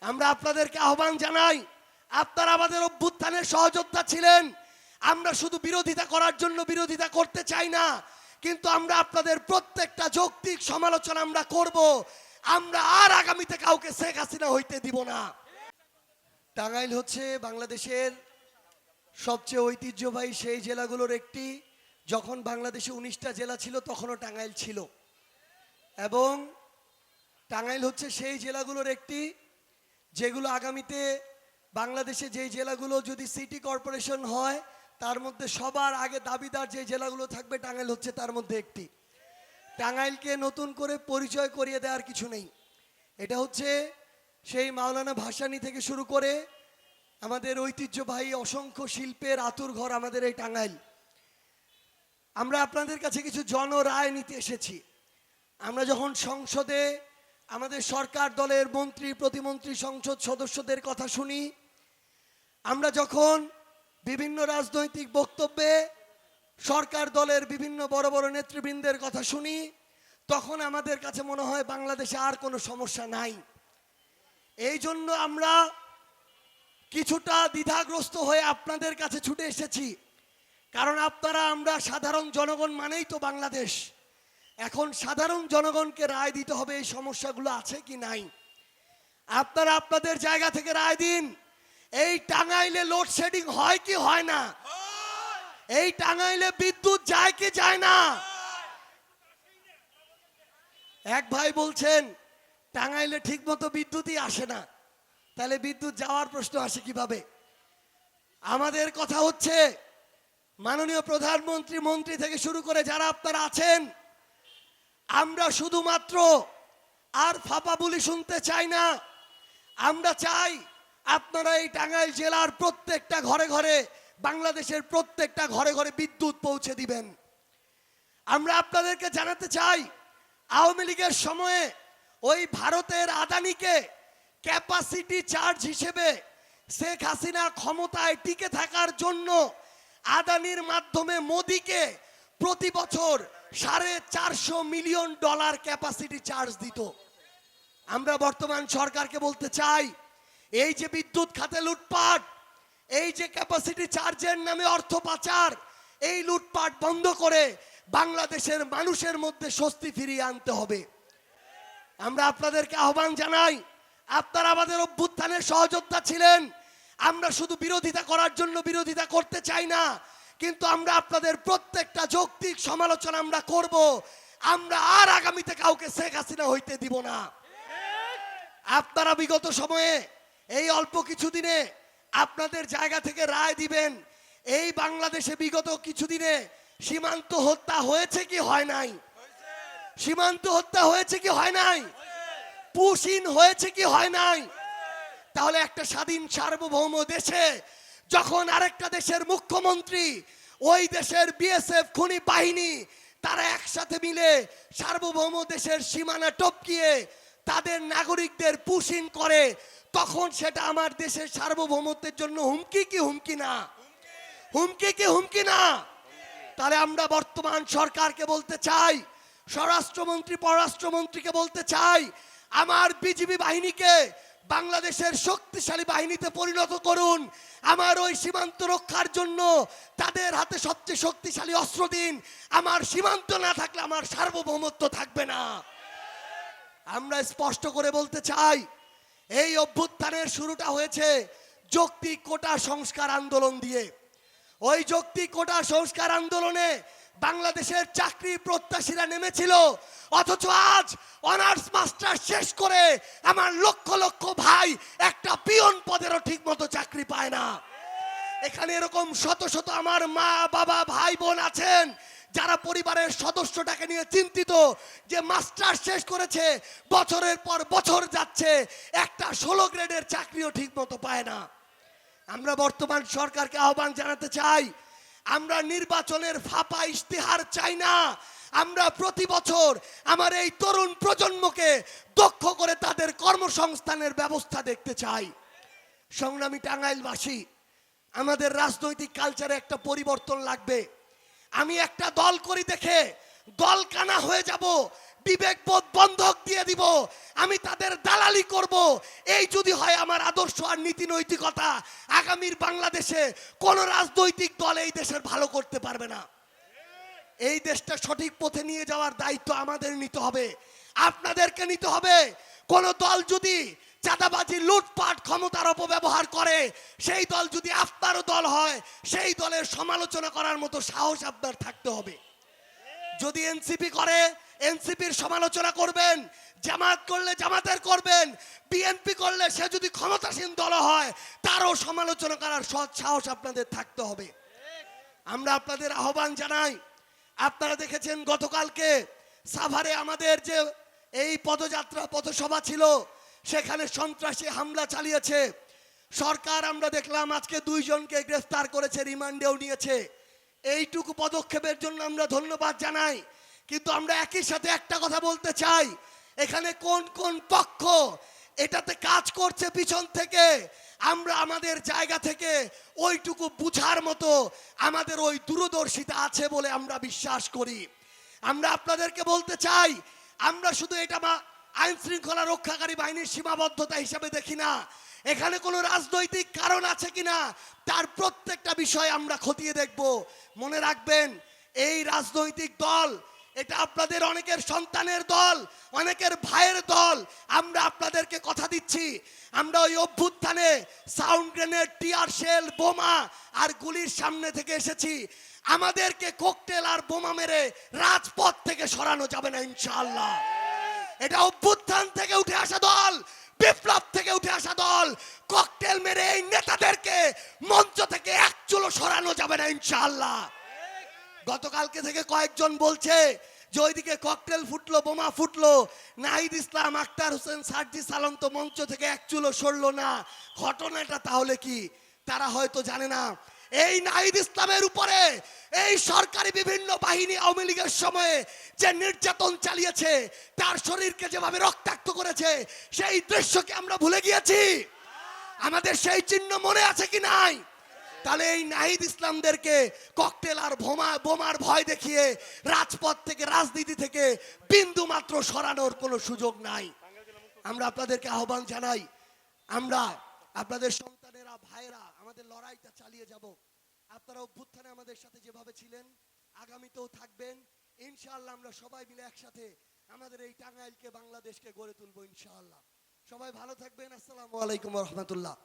আমরা আপনাদেরকে আহ্বান জানাই, আপনারা আমাদের অভ্যুত্থানের সহযোদ্ধা ছিলেন। আমরা শুধু বিরোধিতা করার জন্য বিরোধিতা করতে চাই না, কিন্তু আমরা আপনাদের প্রত্যেকটা যৌক্তিক সমালোচনা আমরা করব। আমরা আর আগামীতে কাউকে শেখ হাসিনা হইতে দিব না। টাঙ্গাইল হচ্ছে বাংলাদেশের সবচেয়ে ঐতিহ্যবাহী সেই জেলাগুলোর একটি। যখন বাংলাদেশে 19টা জেলা ছিল তখনও টাঙ্গাইল ছিল, এবং টাঙ্গাইল হচ্ছে সেই জেলাগুলোর একটি যেগুলো আগামীতে বাংলাদেশে যেই জেলাগুলো যদি সিটি কর্পোরেশন হয় তার মধ্যে সবার আগে দাবিদার যে জেলাগুলো থাকবে টাঙ্গাইল হচ্ছে তার মধ্যে একটি। টাঙ্গাইলকে নতুন করে পরিচয় করিয়ে দেওয়ার কিছু নেই। এটা হচ্ছে সেই মাওলানা ভাসানী থেকে শুরু করে আমাদের ঐতিহ্যবাহী অসংখ্য শিল্পের আতুরঘর আমাদের এই টাঙ্গাইল। আমরা আপনাদের কাছে কিছু জনরায় নিতে এসেছি। আমরা যখন সংসদে আমাদের সরকার দলের মন্ত্রী প্রতিমন্ত্রী সংসদ সদস্যদের কথা শুনি, আমরা যখন বিভিন্ন রাজনৈতিক বক্তব্যে সরকার দলের বিভিন্ন বড় বড় নেতৃবৃন্দের কথা শুনি, তখন আমাদের কাছে মনে হয় বাংলাদেশে আর কোনো সমস্যা নাই। এই জন্য আমরা কিছুটা দ্বিধাগ্রস্ত হয়ে আপনাদের কাছে ছুটে এসেছি। কারণ আপনারা, আমরা সাধারণ জনগণ মানেই তো বাংলাদেশ। এখন সাধারণ জনগণকে রায় দিতে হবে এই সমস্যাগুলো আছে কি নাই। আপনারা আপনাদের জায়গা থেকে রায় দিন। এই টাঙ্গাইলে লোডশেডিং হয় কি হয় না? এই টাঙ্গাইলে বিদ্যুৎ যায় কি যায় না? এক ভাই বলছেন টাঙ্গাইলে ঠিক মতো বিদ্যুৎই আসে না, তাহলে বিদ্যুৎ যাওয়ার প্রশ্ন আসে কিভাবে? আমাদের কথা হচ্ছে, মাননীয় প্রধানমন্ত্রী মন্ত্রী থেকে শুরু করে যারা আপনারা আছেন, আমরা শুধুমাত্র আর ফাঁপা বলি শুনতে চাই না। আমরা চাই আপনারা এই টাঙ্গাইল জেলার প্রত্যেকটা ঘরে ঘরে, বাংলাদেশের প্রত্যেকটা ঘরে ঘরে বিদ্যুৎ পৌঁছে দিবেন। আমরা আপনাদেরকে জানাতে চাই, আওয়ামী লীগের সময়ে ওই ভারতের আদানিকে ক্যাপাসিটি চার্জ হিসেবে শেখ হাসিনা ক্ষমতায় টিকে থাকার জন্য আদানির মাধ্যমে মোদিকে প্রতি বছর $450 মিলিয়ন ক্যাপাসিটি চার্জ দিত। আমরা বর্তমান সরকারকে বলতে চাই, এই যে বিদ্যুৎ খাতে লুটপাট, এই যে ক্যাপাসিটি চার্জের নামে অর্থ পাচার, এই লুটপাট বন্ধ করে বাংলাদেশের মানুষের মধ্যে স্বস্তি ফিরিয়ে আনতে হবে। আমরা আপনাদেরকে আহ্বান জানাই, আপনারা আমাদের অভ্যুত্থানের সহযোদ্ধা ছিলেন। আমরা শুধু বিরোধিতা করার জন্য বিরোধিতা করতে চাই না, কিন্তু আমরা আপনাদের প্রত্যেকটা যৌক্তিক সমালোচনা আমরা করব। আমরা আর আগামীতে কাউকে শেখ হাসিনা হইতে দিব না। আপনারা বিগত সময়ে এই অল্প কিছুদিনে আপনাদের জায়গা থেকে রায় দিবেন। এই বাংলাদেশে বিগত কিছুদিনে সীমান্ত হত্যা হয়েছে কি হয় নাই? সীমান্ত হত্যা হয়েছে কি হয় নাই? পুশিন হয়েছে কি হয় নাই? তাহলে একটা স্বাধীন সার্বভৌম দেশে যখন আরেকটা দেশের মুখ্যমন্ত্রী, ওই দেশের বিএসএফ খুনি বাহিনী, তারা একসাথে মিলে সার্বভৌম দেশের সীমানা টপকিয়ে তাদের নাগরিকদের পুশিন করে, তখন সেটা আমার দেশের সার্বভৌমত্বের জন্য হুমকি কি হুমকি না? হুমকি কি হুমকি না? তাহলে আমরা বর্তমান সরকারকে বলতে চাই, স্বরাষ্ট্রমন্ত্রী পররাষ্ট্রমন্ত্রীকে বলতে চাই, আমার বিজিবি বাহিনীকে বাংলাদেশের শক্তিশালী বাহিনীতে পরিণত করুন। আমার ওই সীমান্ত রক্ষার জন্য তাদের হাতে সবচেয়ে শক্তিশালী অস্ত্র দিন। আমার সীমান্ত না থাকলে আমার সার্বভৌমত্ব থাকবে না। আমরা স্পষ্ট করে বলতে চাই, এই অভ্যুত্থানের শুরুটা হয়েছে যৌক্তিক কোটা সংস্কার আন্দোলন দিয়ে। ওই যৌক্তিক কোটা সংস্কার আন্দোলনে বাংলাদেশের চাকরি প্রত্যাশীরা নেমেছিল, অথচ আজ অনার্স মাস্টার শেষ করে আমার লক্ষ লক্ষ ভাই একটা পিয়ন পদেরও ঠিক মতো চাকরি পায় না। এখানে এরকম শত শত আমার মা বাবা ভাই বোন আছেন যারা পরিবারের সদস্যটাকে নিয়ে চিন্তিত, যে মাস্টার শেষ করেছে, বছরের পর বছর যাচ্ছে, একটা 16 গ্রেডের চাকরিও ঠিক মতো পায় না। আমরা বর্তমান সরকারকে আহ্বান জানাতে চাই, আমরা নির্বাচনের ফাঁপা ইশতেহার চাই না। আমরা প্রতি বছর আমার এই তরুণ প্রজন্মকে দক্ষ করে তাদের কর্মসংস্থানের ব্যবস্থা দেখতে চাই। সংগ্রামী টাঙ্গাইলবাসী, আমাদের রাজনৈতিক কালচারে একটা পরিবর্তন লাগবে। আমি একটা দল করি দেখে দল কানা হয়ে যাব, বিবেকবোধ বন্ধক দিয়ে দিব, আমি তাদের দালালি করব, এই যদি হয় আমার আদর্শ আর নীতি নৈতিকতা, আগামীর বাংলাদেশে কোন রাজনৈতিক দল এই দেশের ভালো করতে পারবে না। এই দেশটা সঠিক পথে নিয়ে যাওয়ার দায়িত্ব আমাদের নিতে হবে, আপনাদেরকে নিতে হবে। কোন দল যদি চাঁদাবাজি, লুটপাট, ক্ষমতার অপব্যবহার করে, সেই দল যদি আপনারও দল হয়, সেই দলের সমালোচনা করার মতো সাহস আপনার থাকতে হবে। যদি এনসিপি করে, এনসিপির সমালোচনা করবেন, জামাত করলে জামাতের করবেন, বিএনপি করলে সে যদি ক্ষমতাসীন দল হয় তারও সমালোচনা করার সৎ সাহস আপনাদের থাকতে হবে। আমরা আপনাদের আহ্বান জানাই, আপনারা দেখেছেন গতকালকে সাভারে আমাদের যে এই পদযাত্রা পথসভা ছিল, সেখানে সন্ত্রাসী হামলা চালিয়েছে সরকার। আমরা দেখলাম আজকে 2 জনকে গ্রেফতার করেছে, রিমান্ডেও নিয়েছে। এইটুকু পদক্ষেপের জন্য আমরা ধন্যবাদ জানাই। কিন্তু আমরা একই সাথে একটা কথা বলতে চাই, এখানে কোন কোন পক্ষ এটাতে কাজ করছে পিছন থেকে, আমরা আমাদের জায়গা থেকে ওইটুকু বুঝার মতো আমাদের ওই দূরদর্শিতা আছে বলে আমরা বিশ্বাস করি। আমরা আপনাদেরকে বলতে চাই, আমরা শুধু এটা আইন শৃঙ্খলা রক্ষাকারী বাহিনীর সীমাবদ্ধতা হিসেবে দেখি না, এখানে কোনো রাজনৈতিক কারণ আছে কিনা তার প্রত্যেকটা বিষয় আমরা খতিয়ে দেখব। মনে রাখবেন, এই রাজনৈতিক দল এটা আপনাদের অনেকের সন্তানের দল, অনেকের ভাইয়ের দল। আমরা আপনাদেরকে কথা দিচ্ছি, আমরা ওই অভ্যুত্থানে সাউন্ড গ্রেনেড, টিয়ার শেল, বোমা আর গুলির সামনে থেকে এসেছি। আমাদেরকে ককটেল আর বোমা মেরে রাজপথ থেকে সরানো যাবে না ইনশাআল্লাহ। এটা অভ্যুত্থান থেকে উঠে আসা দল, বিপ্লব থেকে উঠে আসা দল। ককটেল মেরে এই নেতাদেরকে মঞ্চ থেকে এক চুলো সরানো যাবে না ইনশাআল্লাহ। গতকালকে থেকে কয়েকজন বলছে যে ওইদিকে ককটেল ফুটলো, বোমা ফুটলো, নাহিদ ইসলাম, আক্তার হোসেন, সার্জি সালাম তো মঞ্চ থেকে এক চুলো সরলো না। ঘটনাটা তাহলে কি তারা হয়তো জানে না। এই নাহিদ ইসলামের উপরে এই সরকারি বিভিন্ন বাহিনী আওয়ামী লীগের সময়ে যে নির্যাতন চালিয়েছে, তার শরীরকে যেভাবে রক্তাক্ত করেছে, সেই দৃশ্যকে আমরা ভুলে গিয়েছি? আমাদের সেই চিহ্ন মনে আছে কি নাই? তাহলে এই নাহিদ ইসলামদেরকে ককটেল আর বোমার ভয় দেখিয়ে রাজপথ থেকে, রাজনীতি থেকে বিন্দু মাত্র সরানোর কোনো সুযোগ নাই। আমরা আপনাদেরকে আহ্বান জানাই, আমরা আপনাদের সন্তানেরা, ভাইয়েরা, আমাদের লড়াইটা চালিয়ে যাব। আপনারা অভ্যুত্থানে আমাদের সাথে যেভাবে ছিলেন আগামীতেও থাকবেন ইনশাআল্লাহ। আমরা সবাই মিলে একসাথে আমাদের এই টাঙ্গাইলকে, বাংলাদেশকে গড়ে তুলবো ইনশাআল্লাহ। সবাই ভালো থাকবেন। আসসালামু আলাইকুম ওয়া রাহমাতুল্লাহ।